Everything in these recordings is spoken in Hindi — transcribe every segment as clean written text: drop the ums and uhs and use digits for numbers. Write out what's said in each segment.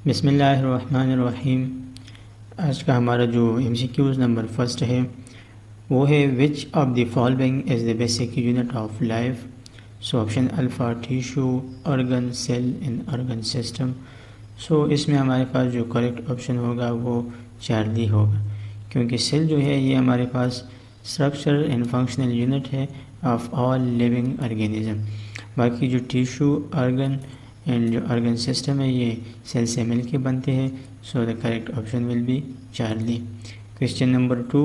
बिस्मिल्लाहिर्रहमानिर्रहीम। आज का हमारा जो MCQs नंबर फर्स्ट है वो है which of the following is the basic unit of life. So option alpha tissue, organ, cell in organ system. So इसमें हमारे पास जो करेक्ट ऑप्शन होगा वो चार्ली होगा, क्योंकि सेल जो है ये हमारे पास स्ट्रक्चर एंड फंक्शनल यूनिट है ऑफ ऑल लिविंग ऑर्गेनिज्म। बाकी जो टिश्यू, ऑर्गन एंड जो ऑर्गन सिस्टम है ये सेल से मिल के बनते हैं। So the correct option will be Charlie. Question number 2,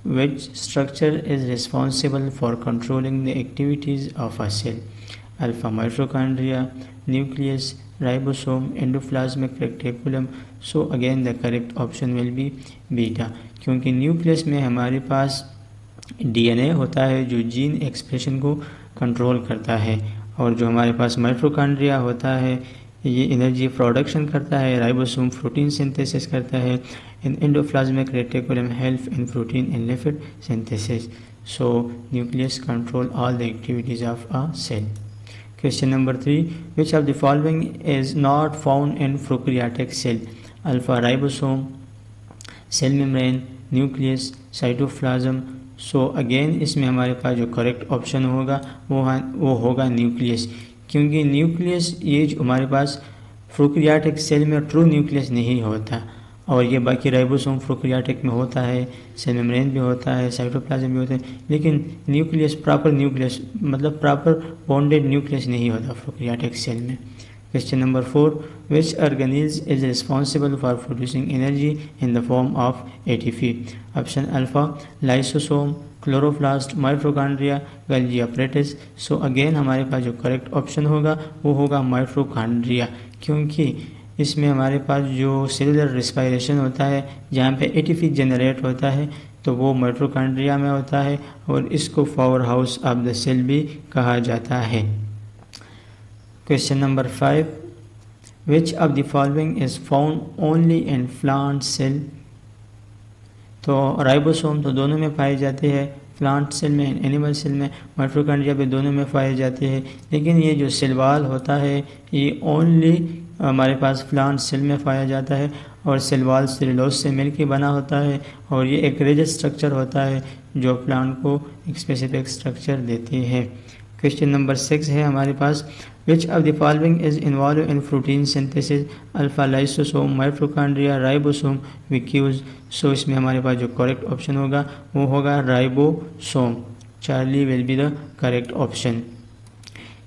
which structure is responsible for controlling the activities of a cell. Alpha mitochondria, nucleus, ribosome, endoplasmic reticulum. So again the correct option will be beta, क्योंकि न्यूक्लियस में हमारे पास DNA होता है जो जीन एक्सप्रेशन को कंट्रोल करता है, और जो हमारे पास माइटोकॉन्ड्रिया होता है ये एनर्जी प्रोडक्शन करता है, राइबोसोम प्रोटीन सिंथेसिस करता है, in endoplasmic reticulum help in protein and lipid synthesis. So nucleus control all the activities of a cell. Question number 3, which of the following is not found in prokaryotic cell. Alpha ribosome, cell membrane, nucleus, cytoplasm. So again इसमें हमारे पास जो करेक्ट ऑप्शन होगा वो होगा न्यूक्लियस, क्योंकि न्यूक्लियस ये जो हमारे पास प्रोकैरियोटिक सेल में ट्रू न्यूक्लियस नहीं होता, और ये बाकी राइबोसोम प्रोकैरियोटिक में होता है, सेल मेम्ब्रेन भी होता है, साइटोप्लाज्म भी होता है, लेकिन न्यूक्लियस प्रॉपर न्यूक्लियस मतलब प्रॉपर बॉन्डेड न्यूक्लियस नहीं होता प्रोकैरियोटिक सेल में। Question number 4, which organism is responsible for producing energy in the form of ATP? Option alpha, lysosome, chloroplast, mitochondria, गल्जी apparatus। So again हमारे पास जो करेक्ट ऑप्शन होगा वो होगा माइटोकॉन्ड्रिया, क्योंकि इसमें हमारे पास जो सेलुलर रेस्पिरेशन होता है जहाँ पे ATP जनरेट होता है तो वो माइटोकॉन्ड्रिया में होता है, और इसको power house of the cell भी कहा जाता है। Question number 5, which of the following is found only in plant cell? तो राइबोसोम तो दोनों में पाए जाते हैं, प्लांट सेल में, एनिमल सेल में, माइटोकॉन्ड्रिया भी दोनों में पाए जाते हैं, लेकिन ये जो सेल वॉल होता है ये ओनली हमारे पास प्लांट सेल में पाया जाता है, और सेल वॉल सेलुलोज से मिलकर बना होता है, और ये एक रिजिड स्ट्रक्चर होता है जो प्लांट को एक स्पेसिफिक स्ट्रक्चर देती है। क्वेश्चन नंबर 6 है हमारे पास, which of the following is involve in protein synthesis. Alpha lysosome, mitochondria, ribosome, vacuoles. So इसमें हमारे पास जो करेक्ट ऑप्शन होगा वो होगा ribosome. Charlie will be the correct option,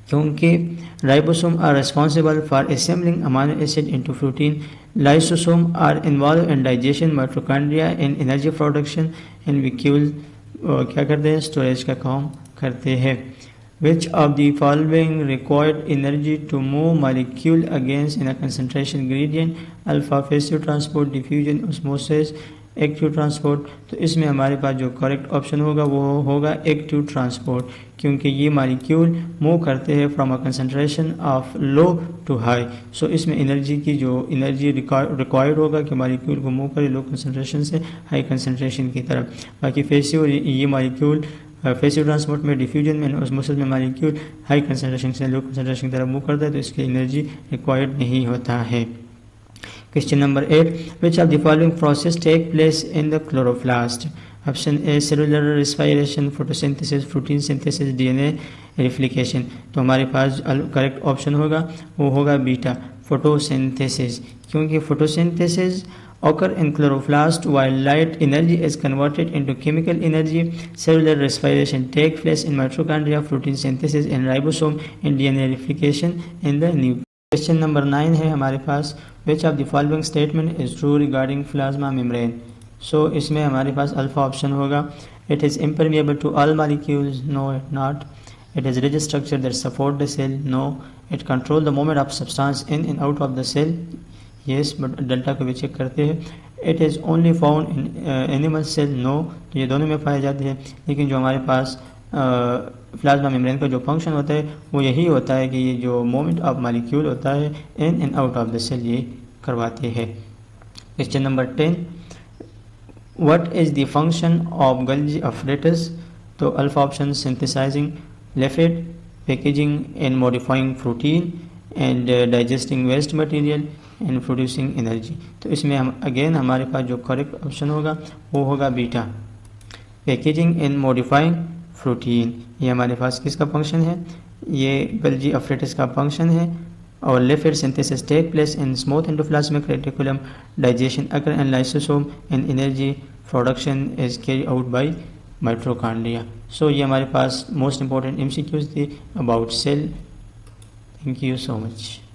क्योंकि ribosome are responsible for assembling amino acid into protein, lysosome are involve in digestion, mitochondria in energy production, and vacuoles क्या करते हैं, स्टोरेज का काम करते हैं। Which of the following required energy to move molecule against in a concentration gradient? Alpha passive transport, diffusion, osmosis, active transport. तो इसमें हमारे पास जो करेक्ट ऑप्शन होगा वो होगा एक्टिव ट्रांसपोर्ट, क्योंकि ये मालिक्यूल मूव करते हैं from a concentration of low to high. So इसमें एनर्जी की जो एनर्जी रिक्वायर्ड होगा कि मालिक्यूल को मूव करे लो कंसंट्रेशन से हाई कंसंट्रेशन की तरफ। बाकी पैसिव ये मालिक्यूल पैसिव ट्रांसपोर्ट में, डिफ्यूजन में, ऑस्मोसिस में मालिक्यूल हाई कंसंट्रेशन से लो कंसंट्रेशन की तरफ मूव करता है, तो इसकी एनर्जी रिक्वायर्ड नहीं होता है। Question number 8, which of the following process take place in the chloroplast. Option A cellular respiration, photosynthesis, protein synthesis, DNA replication. तो हमारे पास करेक्ट ऑप्शन होगा वो होगा बीटा, फोटोसिंथेसिस, क्योंकि photosynthesis occur in chloroplast while light energy is converted into chemical energy. Cellular respiration take place in mitochondria, protein synthesis in ribosome, and DNA replication in the nucleus. Question number 9 है हमारे पास, which of the following statement is true regarding plasma membrane? So इसमें हमारे पास अल्फा ऑप्शन होगा, it is impermeable to all molecules, no it not. It is rigid structure that support the cell, no. It control the movement of substance in and out of the cell, yes, but delta को भी चेक करते हैं। It is only found in animal cell, no. तो ये दोनों में पाए जाते हैं, लेकिन जो हमारे पास प्लाज्मा मेम्ब्रेन का जो फंक्शन होता है वो यही होता है कि ये जो मूवमेंट ऑफ मालिक्यूल होता है in and out of the cell ये करवाते हैं। Question number 10, what is the function of Golgi apparatus? तो alpha option synthesising lipid, packaging and modifying protein, and digesting waste material. And producing energy. तो इसमें हम अगेन हमारे पास जो करेक्ट ऑप्शन होगा वो होगा beta. Packaging and modifying protein, ये हमारे पास किसका फंक्शन है, ये गल्जी अफ्रेटिस का फंक्शन है। और lipid synthesis take place in smooth endoplasmic reticulum, digestion occur in lysosome and energy production is carry out by mitochondria. So ये हमारे पास मोस्ट इंपॉर्टेंट MCQs थी about cell. Thank you so much.